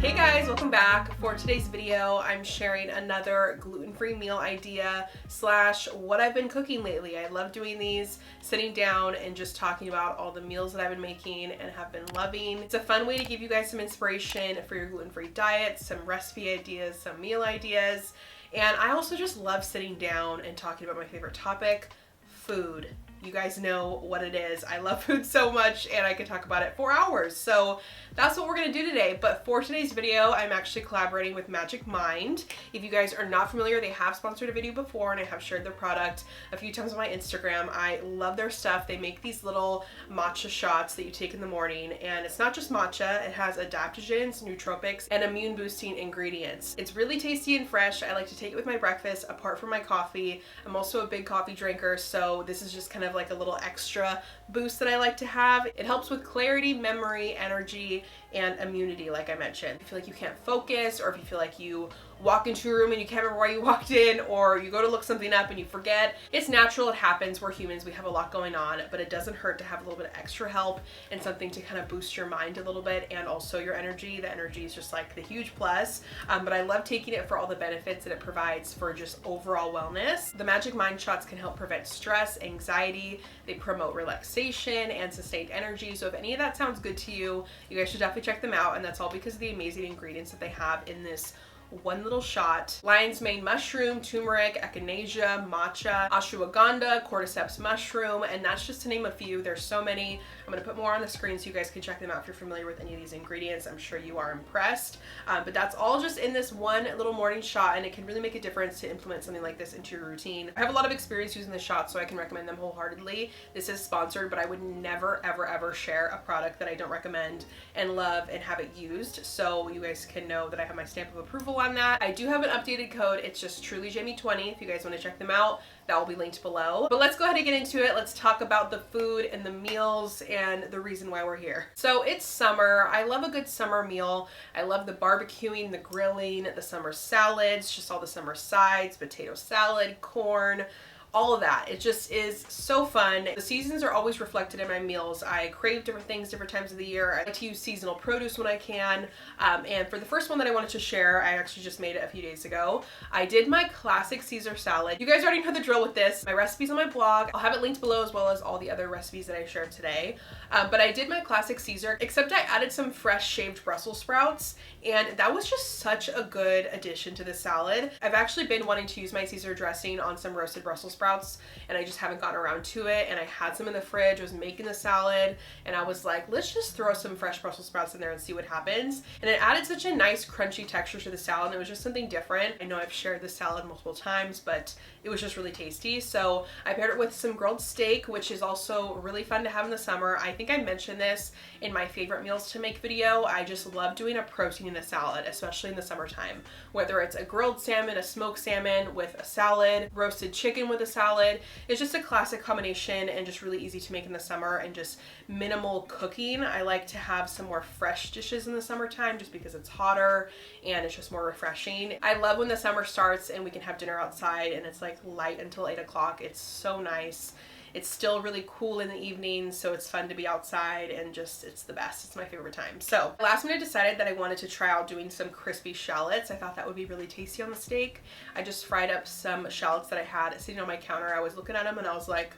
Hey guys, welcome back. For today's video, I'm sharing another gluten-free meal idea slash what I've been cooking lately. I love doing these, sitting down and just talking about all the meals that I've been making and have been loving. It's a fun way to give you guys some inspiration for your gluten-free diet, some recipe ideas, some meal ideas. And I also just love sitting down and talking about my favorite topic, food. You guys know what it is. I love food so much and I could talk about it for hours. So that's what we're gonna do today. But for today's video, I'm actually collaborating with Magic Mind. If you guys are not familiar, they have sponsored a video before and I have shared their product a few times on my Instagram. I love their stuff. They make these little matcha shots that you take in the morning, and it's not just matcha, it has adaptogens, nootropics, and immune boosting ingredients. It's really tasty and fresh. I like to take it with my breakfast apart from my coffee. I'm also a big coffee drinker, so this is just kind of like a little extra boost that I like to have. It helps with clarity, memory, energy, and immunity, like I mentioned. If you feel like you can't focus, or if you feel like you walk into a room and you can't remember why you walked in, or you go to look something up and you forget, it's natural, it happens. We're humans, we have a lot going on, but it doesn't hurt to have a little bit of extra help and something to kind of boost your mind a little bit and also your energy. The energy is just like the huge plus, but I love taking it for all the benefits that it provides for just overall wellness. The Magic Mind shots can help prevent stress, anxiety, they promote relaxation and sustained energy. So if any of that sounds good to you, you guys should definitely check them out, and that's all because of the amazing ingredients that they have in this one little shot. Lion's mane mushroom, turmeric, echinacea, matcha, ashwagandha, cordyceps mushroom, and that's just to name a few. There's so many. I'm gonna put more on the screen so you guys can check them out if you're familiar with any of these ingredients. I'm sure you are impressed. But that's all just in this one little morning shot, and it can really make a difference to implement something like this into your routine. I have a lot of experience using the shots, so I can recommend them wholeheartedly. This is sponsored, but I would never, ever, ever share a product that I don't recommend and love and have it used, so you guys can know that I have my stamp of approval on that. I do have an updated code. It's just trulyjamie20 if you guys want to check them out. That will be linked below. But let's go ahead and get into it. Let's talk about the food and the meals and the reason why we're here. So it's summer. I love a good summer meal. I love the barbecuing, the grilling, the summer salads, just all the summer sides, potato salad, corn, all of that. It just is so fun. The seasons are always reflected in my meals. I crave different things different times of the year. I like to use seasonal produce when I can. And for the first one that I wanted to share, I actually just made it a few days ago. I did my classic Caesar salad. You guys already know the drill with this. My recipe's on my blog. I'll have it linked below as well as all the other recipes that I shared today. But I did my classic Caesar, except I added some fresh shaved Brussels sprouts, and that was just such a good addition to the salad. I've actually been wanting to use my Caesar dressing on some roasted Brussels sprouts, and I just haven't gotten around to it. And I had some in the fridge, I was making the salad, and I was like, let's just throw some fresh Brussels sprouts in there and see what happens. And it added such a nice crunchy texture to the salad, and it was just something different. I know I've shared this salad multiple times, but it was just really tasty. So I paired it with some grilled steak, which is also really fun to have in the summer. I think I mentioned this in my favorite meals to make video. I just love doing a protein in a salad, especially in the summertime. Whether it's a grilled salmon, a smoked salmon with a salad, roasted chicken with a salad, it's just a classic combination and just really easy to make in the summer and just minimal cooking. I like to have some more fresh dishes in the summertime just because it's hotter and it's just more refreshing. I love when the summer starts and we can have dinner outside and it's like light until 8 o'clock. It's so nice. It's still really cool in the evening, so it's fun to be outside and just, it's the best. It's my favorite time. So last minute I decided that I wanted to try out doing some crispy shallots. I thought that would be really tasty on the steak. I just fried up some shallots that I had sitting on my counter. I was looking at them and I was like,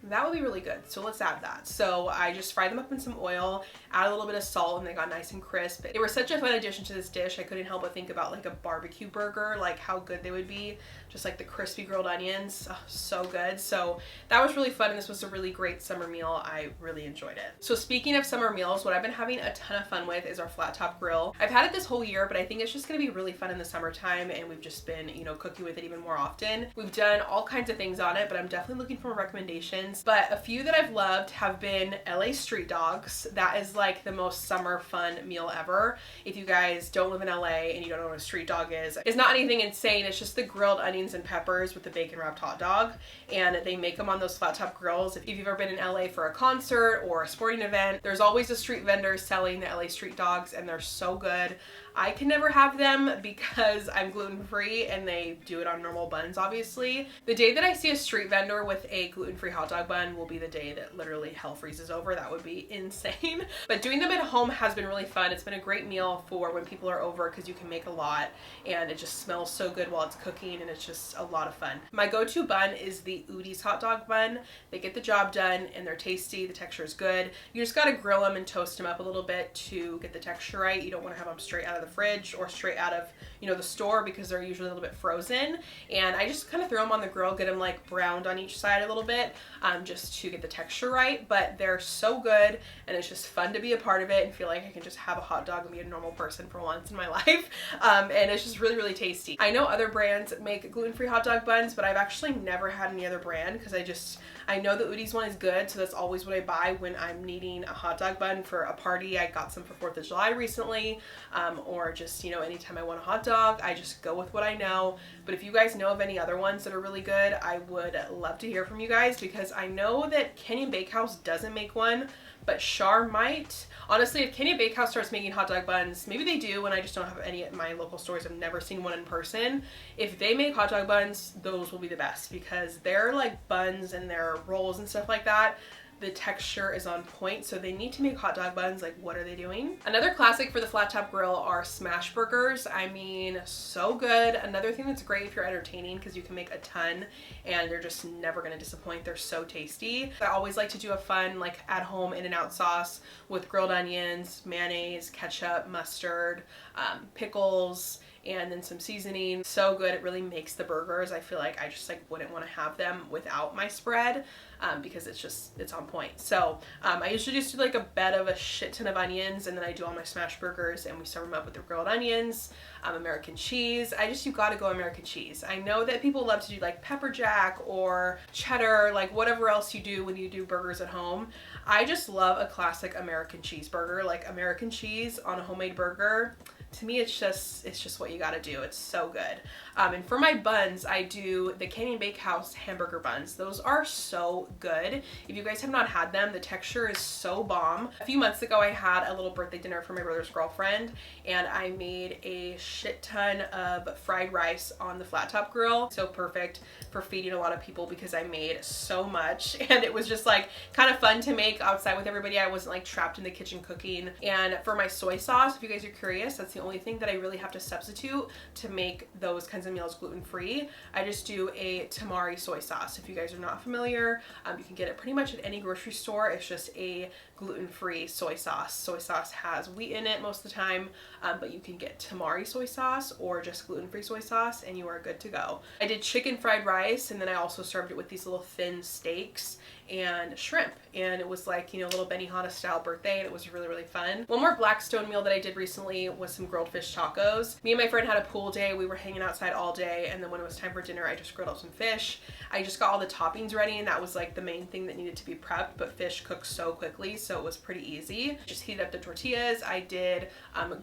that would be really good, so let's add that. So I just fried them up in some oil, add a little bit of salt, and they got nice and crisp. They were such a fun addition to this dish. I couldn't help but think about like a barbecue burger, like how good they would be. Just like the crispy grilled onions, oh, so good. So that was really fun, and this was a really great summer meal. I really enjoyed it. So speaking of summer meals, what I've been having a ton of fun with is our flat top grill. I've had it this whole year, but I think it's just gonna be really fun in the summertime, and we've just been, you know, cooking with it even more often. We've done all kinds of things on it, but I'm definitely looking for more recommendations. But a few that I've loved have been LA street dogs. That is like the most summer fun meal ever. If you guys don't live in LA and you don't know what a street dog is, it's not anything insane. It's just the grilled onions and peppers with the bacon wrapped hot dog, and they make them on those flat top grills. If you've ever been in LA for a concert or a sporting event, there's always a street vendor selling the LA street dogs, and they're so good. I can never have them because I'm gluten-free and they do it on normal buns, obviously. The day that I see a street vendor with a gluten-free hot dog bun will be the day that literally hell freezes over. That would be insane. But doing them at home has been really fun. It's been a great meal for when people are over because you can make a lot and it just smells so good while it's cooking and it's just a lot of fun. My go-to bun is the Udi's hot dog bun. They get the job done and they're tasty. The texture is good. You just gotta grill them and toast them up a little bit to get the texture right. You don't want to have them straight out of the fridge or straight out of, you know, the store because they're usually a little bit frozen. And I just kind of throw them on the grill, get them like browned on each side a little bit, just to get the texture right. But they're so good and it's just fun to be a part of it and feel like I can just have a hot dog and be a normal person for once in my life. And it's just really, really tasty. I know other brands make gluten-free hot dog buns, but I've actually never had any other brand because I know the Udi's one is good, so that's always what I buy when I'm needing a hot dog bun for a party. I got some for 4th of July recently, or just, you know, anytime I want a hot dog, I just go with what I know. But if you guys know of any other ones that are really good, I would love to hear from you guys because I know that Canyon Bakehouse doesn't make one, but Char might. Honestly, if Canyon Bakehouse starts making hot dog buns, maybe they do and I just don't have any at my local stores. I've never seen one in person. If they make hot dog buns, those will be the best because they're like buns and their rolls and stuff like that. The texture is on point, so they need to make hot dog buns. Like, what are they doing? Another classic for the flat top grill are Smashburgers. I mean, so good. Another thing that's great if you're entertaining because you can make a ton and they're just never gonna disappoint. They're so tasty. I always like to do a fun, like at home In-N-Out sauce with grilled onions, mayonnaise, ketchup, mustard, pickles, and then some seasoning. So good. It really makes the burgers. I feel like I just like wouldn't want to have them without my spread because it's on point. So I usually just do like a bed of a shit ton of onions and then I do all my smash burgers and we serve them up with the grilled onions, American cheese. You gotta go American cheese. I know that people love to do like pepper jack or cheddar, like whatever else you do when you do burgers at home. I just love a classic American cheeseburger, like American cheese on a homemade burger. To me, it's just what you gotta do. It's so good. And for my buns, I do the Canyon Bakehouse hamburger buns. Those are so good. If you guys have not had them, the texture is so bomb. A few months ago, I had a little birthday dinner for my brother's girlfriend, and I made a shit ton of fried rice on the flat top grill. So perfect for feeding a lot of people because I made so much, and it was just like kind of fun to make outside with everybody. I wasn't like trapped in the kitchen cooking. And for my soy sauce, if you guys are curious, that's the only thing that I really have to substitute to make those kinds of meals gluten-free. I just do a tamari soy sauce. If you guys are not familiar, you can get it pretty much at any grocery store. It's just a gluten-free soy sauce. Soy sauce has wheat in it most of the time, but you can get tamari soy sauce or just gluten-free soy sauce and you are good to go. I did chicken fried rice and then I also served it with these little thin steaks and shrimp, and it was like, you know, a little Benihana style birthday, and it was really, really fun. One more Blackstone meal that I did recently was some grilled fish tacos. Me and my friend had a pool day. We were hanging outside all day, and then when it was time for dinner, I just grilled up some fish. I just got all the toppings ready, and that was like the main thing that needed to be prepped, but fish cooks so quickly, so it was pretty easy. Just heated up the tortillas. I did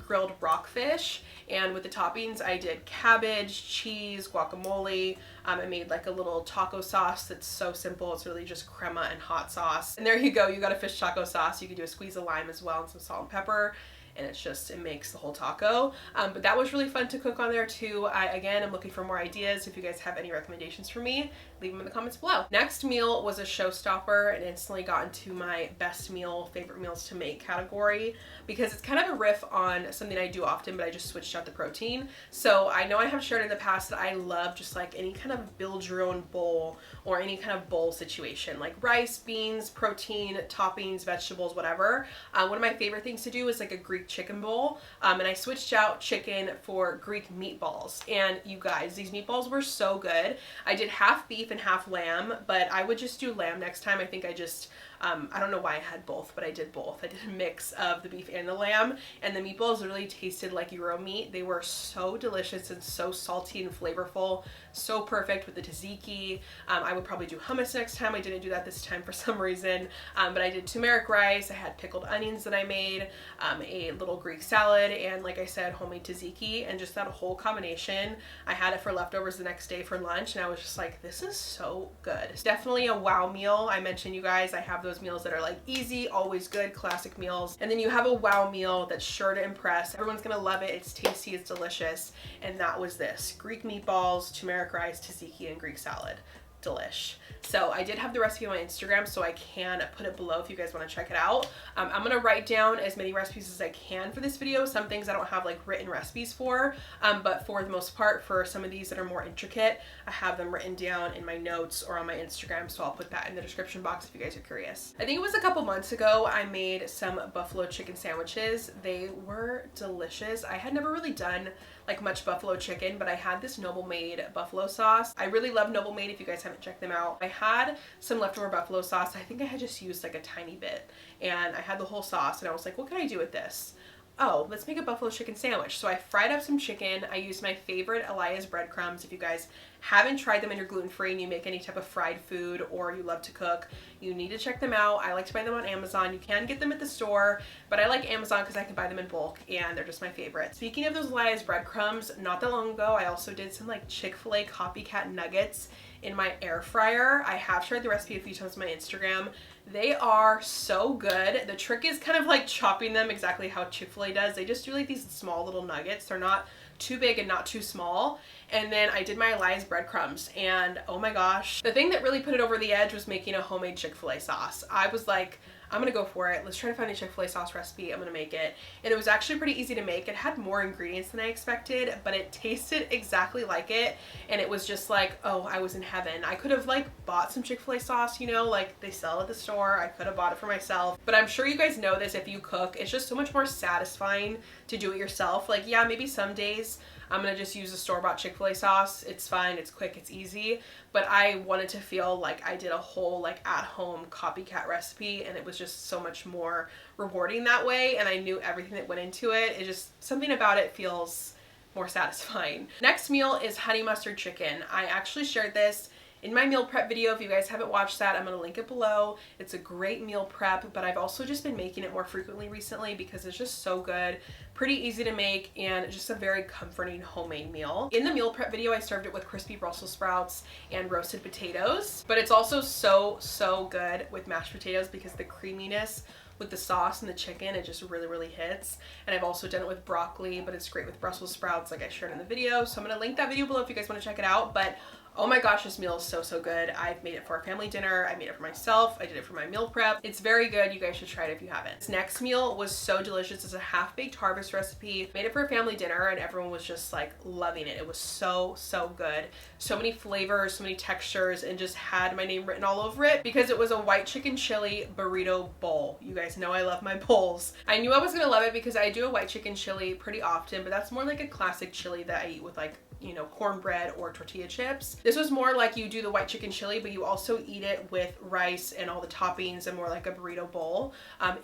grilled rockfish, and with the toppings, I did cabbage, cheese, guacamole. I made like a little taco sauce that's so simple. It's really just crema and hot sauce. And there you go. You got a fish taco sauce. You can do a squeeze of lime as well and some salt and pepper. And it makes the whole taco. But that was really fun to cook on there too. Again, I'm looking for more ideas. If you guys have any recommendations for me, leave them in the comments below. Next meal was a showstopper and instantly got into my best meal, favorite meals to make category because it's kind of a riff on something I do often, but I just switched out the protein. So I know I have shared in the past that I love just like any kind of build your own bowl or any kind of bowl situation, like rice, beans, protein, toppings, vegetables, whatever. One of my favorite things to do is like a Greek chicken bowl, and I switched out chicken for Greek meatballs, and you guys, these meatballs were so good. I did half beef and half lamb, but I would just do lamb next time. I think I just I don't know why I had both, but I did both. I did a mix of the beef and the lamb, and the meatballs really tasted like Euro meat. They were so delicious and so salty and flavorful, so perfect with the tzatziki. I would probably do hummus next time. I didn't do that this time for some reason, but I did turmeric rice. I had pickled onions that I made, a little Greek salad, and like I said, homemade tzatziki, and just that whole combination. I had it for leftovers the next day for lunch, and I was just like, this is so good. It's definitely a wow meal. I mentioned, you guys, I have those meals that are like easy, always good, classic meals, and then you have a wow meal that's sure to impress. Everyone's gonna love it. It's tasty, it's delicious, and that was this: Greek meatballs, turmeric rice, tzatziki, and Greek salad. Delish. So I did have the recipe on my Instagram, so I can put it below if you guys want to check it out. I'm gonna write down as many recipes as I can for this video. Some things I don't have like written recipes for, but for the most part, for some of these that are more intricate, I have them written down in my notes or on my Instagram, so I'll put that in the description box if you guys are curious. I think it was a couple months ago I made some buffalo chicken sandwiches. They were delicious. I had never really done like much buffalo chicken, but I had this Noble Made buffalo sauce. I really love Noble Made if you guys haven't checked them out. I had some leftover buffalo sauce. I think I had just used like a tiny bit, and I had the whole sauce, and I was like, what can I do with this? Oh, let's make a buffalo chicken sandwich. So I fried up some chicken. I used my favorite Elias breadcrumbs. If you guys haven't tried them and you're gluten-free and you make any type of fried food or you love to cook, you need to check them out. I like to buy them on Amazon. You can get them at the store, but I like Amazon because I can buy them in bulk and they're just my favorite. Speaking of those Elias breadcrumbs, not that long ago, I also did some like Chick-fil-A copycat nuggets in my air fryer. I have shared the recipe a few times on my Instagram. They are so good. The trick is kind of like chopping them exactly how Chick-fil-A does. They just do like these small little nuggets. They're not too big and not too small. And then I did my Elias breadcrumbs, and oh my gosh, the thing that really put it over the edge was making a homemade Chick-fil-A sauce. I was like, I'm gonna go for it. Let's try to find a Chick-fil-A sauce recipe. I'm gonna make it. And it was actually pretty easy to make. It had more ingredients than I expected, but it tasted exactly like it. And it was just like, oh, I was in heaven. I could have like bought some Chick-fil-A sauce, you know, like they sell at the store. I could have bought it for myself. But I'm sure you guys know this, if you cook, it's just so much more satisfying to do it yourself. Like, yeah, maybe some days I'm gonna just use a store-bought Chick-fil-A sauce. It's fine, it's quick, it's easy. But I wanted to feel like I did a whole like at-home copycat recipe, and it was just so much more rewarding that way, and I knew everything that went into it. It just, something about it feels more satisfying. Next meal is honey mustard chicken. I actually shared this in my meal prep video. If you guys haven't watched that, I'm going to link it below. It's a great meal prep, but I've also just been making it more frequently recently because it's just so good, pretty easy to make, and just a very comforting homemade meal. In the meal prep video, I served it with crispy Brussels sprouts and roasted potatoes, but it's also so good with mashed potatoes because the creaminess with the sauce and the chicken, it just really hits. And I've also done it with broccoli, but it's great with Brussels sprouts like I shared in the video. So I'm going to link that video below if you guys want to check it out. But oh my gosh, this meal is so good. I've made it for a family dinner. I made it for myself. I did it for my meal prep. It's very good. You guys should try it if you haven't. This next meal was so delicious. It's a half-baked harvest recipe. Made it for a family dinner, and everyone was just like loving it. It was so good. So many flavors, so many textures, and just had my name written all over it because it was a white chicken chili burrito bowl. You guys know I love my bowls. I knew I was gonna love it because I do a white chicken chili pretty often, but that's more like a classic chili that I eat with like, you know, cornbread or tortilla chips. This was more like you do the white chicken chili, but you also eat it with rice and all the toppings and more like a burrito bowl.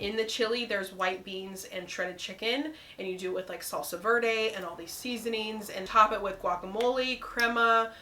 In the chili, there's white beans and shredded chicken, and you do it with like salsa verde and all these seasonings, and top it with guacamole, crema,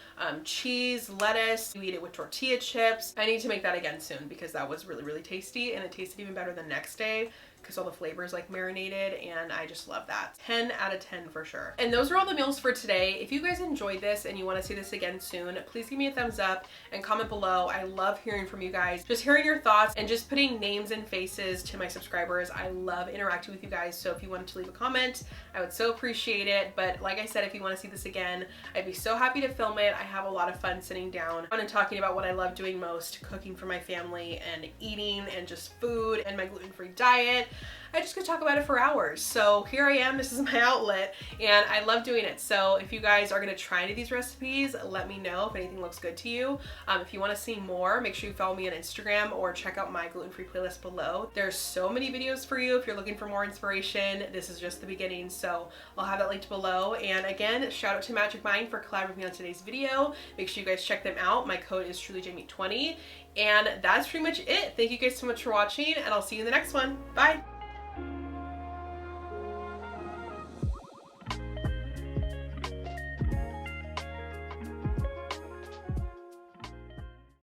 cheese, lettuce. You eat it with tortilla chips. I need to make that again soon because that was really tasty, and it tasted even better the next day because all the flavors like marinated, and I just love that. 10 out of 10 for sure. And those are all the meals for today. If you guys enjoyed this and you want to see this again soon, please give me a thumbs up and comment below. I love hearing from you guys, just hearing your thoughts and just putting names and faces to my subscribers. I love interacting with you guys, so if you wanted to leave a comment, I would so appreciate it. But like I said, if you want to see this again, I'd be so happy to film it. I have a lot of fun sitting down and talking about what I love doing most, cooking for my family and eating and just food and my gluten-free diet. I just could talk about it for hours. So here I am, this is my outlet, and I love doing it. So if you guys are gonna try any of these recipes, let me know if anything looks good to you. If you wanna see more, make sure you follow me on Instagram or check out my gluten-free playlist below. There's so many videos for you if you're looking for more inspiration. This is just the beginning, so I'll have that linked below. And again, shout out to Magic Mind for collabing with me on today's video. Make sure you guys check them out. My code is trulyjmeat20. And that's pretty much it. Thank you guys so much for watching, and I'll see you in the next one. Bye!